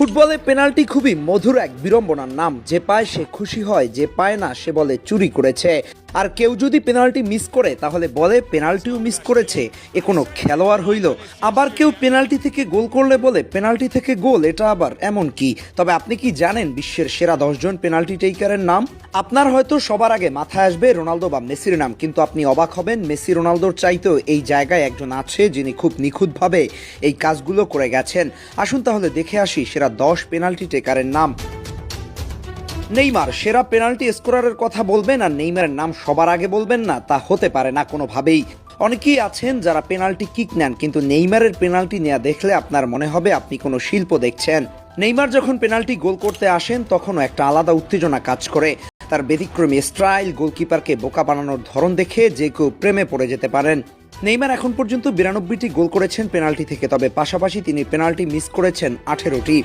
ফুটবলে পেনাল্টি খুবই মধুর এক বিড়ম্বনার নাম। যে পায় সে খুশি হয়, যে পায় না সে বলে চুরি করেছে। আর কেউ যদি পেনাল্টি মিস করে তাহলে বলে পেনাল্টিও মিস করেছে, এ কোনো খেলোয়াড় হইল। আবার কেউ পেনাল্টি থেকে গোল করলে বলে পেনাল্টি থেকে গোল, এটা আবার এমন কি? তবে আপনি কি জানেন বিশ্বের সেরা 10 জন পেনাল্টি টেকারের নাম? আপনার হয়তো সবার আগে মাথায় আসবে রোনালদো বা মেসির নাম, কিন্তু আপনি অবাক হবেন মেসি রোনালদোর চাইতেও এই জায়গায় একজন আছে যিনি খুব নিখুঁতভাবে এই কাজগুলো করে গেছেন। আসুন তাহলে দেখে আসি সেরা 10 পেনাল্টি টেকারের নাম। নেইমার সেরা পেনাল্টি স্কোরারের কথা বলবেন আর নেইমারের নাম সবার আগে বলবেন না, তা হতে পারে না কোনোভাবেই। অনেকেই আছেন যারা পেনাল্টি কিক নেন, কিন্তু নেইমারের পেনাল্টি নেওয়া দেখলে আপনার মনে হবে আপনি কোনো শিল্প দেখছেন। নেইমার যখন পেনাল্টি গোল করতে আসেন তখনও একটা আলাদা উত্তেজনা কাজ করে। তার ব্যতিক্রমী স্টাইল, গোলকিপারকে বোকা বানানোর ধরন দেখে যে কেউ প্রেমে পড়ে যেতে পারেন। নেইমার এখন পর্যন্ত 92টি গোল করেছেন পেনাল্টি থেকে, তবে পাশাপাশি তিনি পেনাল্টি মিস করেছেন 18টি।